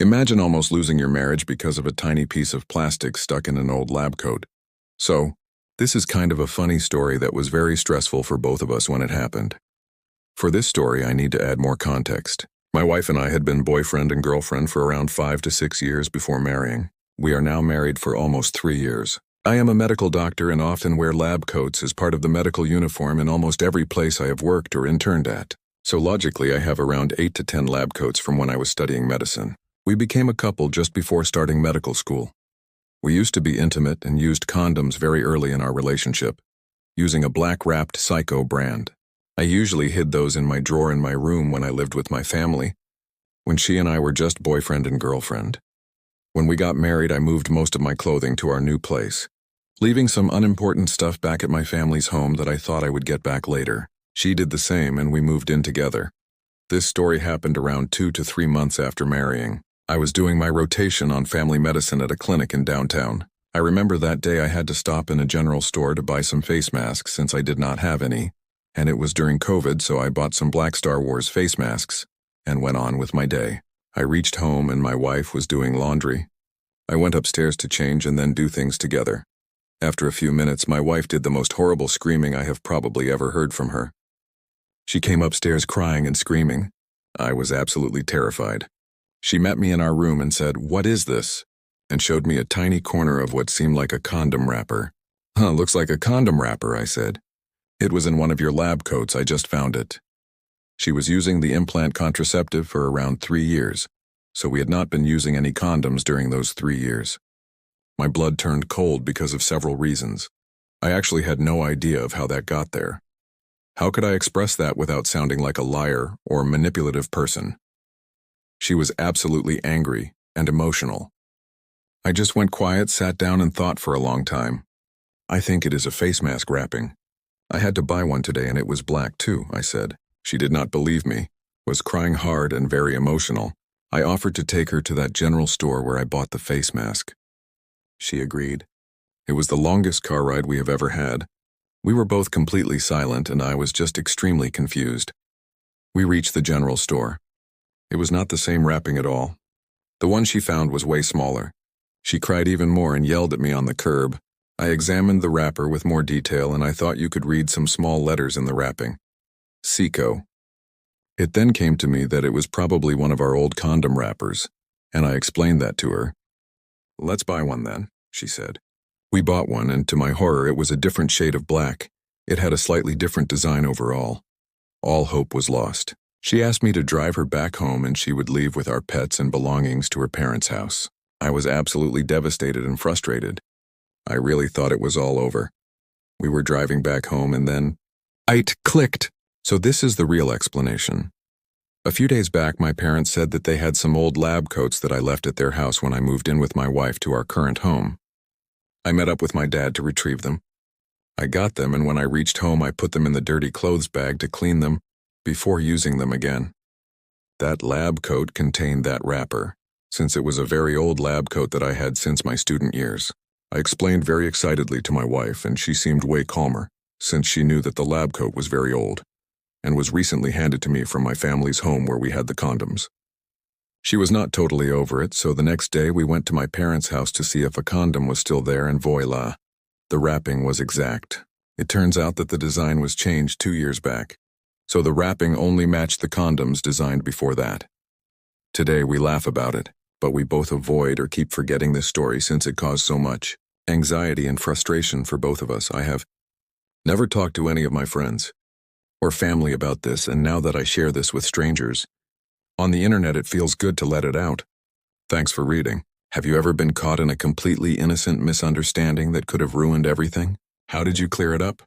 Imagine almost losing your marriage because of a tiny piece of plastic stuck in an old lab coat. So, this is kind of a funny story that was very stressful for both of us when it happened. For this story, I need to add more context. My wife and I had been boyfriend and girlfriend for around 5 to 6 years before marrying. We are now married for almost 3 years. I am a medical doctor and often wear lab coats as part of the medical uniform in almost every place I have worked or interned at. So logically, I have around 8 to 10 lab coats from when I was studying medicine. We became a couple just before starting medical school. We used to be intimate and used condoms very early in our relationship, using a black-wrapped Psycho brand. I usually hid those in my drawer in my room when I lived with my family, when she and I were just boyfriend and girlfriend. When we got married, I moved most of my clothing to our new place, leaving some unimportant stuff back at my family's home that I thought I would get back later. She did the same and we moved in together. This story happened around 2 to 3 months after marrying. I was doing my rotation on family medicine at a clinic in downtown. I remember that day I had to stop in a general store to buy some face masks since I did not have any, and it was during COVID, so I bought some Black Star Wars face masks and went on with my day. I reached home and my wife was doing laundry. I went upstairs to change and then do things together. After a few minutes, my wife did the most horrible screaming I have probably ever heard from her. She came upstairs crying and screaming. I was absolutely terrified. She met me in our room and said, "What is this?" and showed me a tiny corner of what seemed like a condom wrapper. Looks like a condom wrapper," I said. "It was in one of your lab coats, I just found it." She was using the implant contraceptive for around 3 years, so we had not been using any condoms during those 3 years. My blood turned cold because of several reasons. I actually had no idea of how that got there. How could I express that without sounding like a liar or manipulative person? She was absolutely angry and emotional. I just went quiet, sat down and thought for a long time. "I think it is a face mask wrapping. I had to buy one today and it was black too," I said. She did not believe me, was crying hard and very emotional. I offered to take her to that general store where I bought the face mask. She agreed. It was the longest car ride we have ever had. We were both completely silent and I was just extremely confused. We reached the general store. It was not the same wrapping at all. The one she found was way smaller. She cried even more and yelled at me on the curb. I examined the wrapper with more detail and I thought you could read some small letters in the wrapping. Psycho. It then came to me that it was probably one of our old condom wrappers, and I explained that to her. "Let's buy one then," she said. We bought one and to my horror it was a different shade of black. It had a slightly different design overall. All hope was lost. She asked me to drive her back home and she would leave with our pets and belongings to her parents' house. I was absolutely devastated and frustrated. I really thought it was all over. We were driving back home and then it clicked. So this is the real explanation. A few days back, my parents said that they had some old lab coats that I left at their house when I moved in with my wife to our current home. I met up with my dad to retrieve them. I got them and when I reached home, I put them in the dirty clothes bag to clean them before using them again. That lab coat contained that wrapper, since it was a very old lab coat that I had since my student years. I explained very excitedly to my wife and she seemed way calmer, since she knew that the lab coat was very old and was recently handed to me from my family's home where we had the condoms. She was not totally over it, so the next day we went to my parents' house to see if a condom was still there and voila, the wrapping was exact. It turns out that the design was changed 2 years back, so the wrapping only matched the condoms designed before that. Today we laugh about it, but we both avoid or keep forgetting this story since it caused so much anxiety and frustration for both of us. I have never talked to any of my friends or family about this, and now that I share this with strangers on the internet, it feels good to let it out. Thanks for reading. Have you ever been caught in a completely innocent misunderstanding that could have ruined everything? How did you clear it up?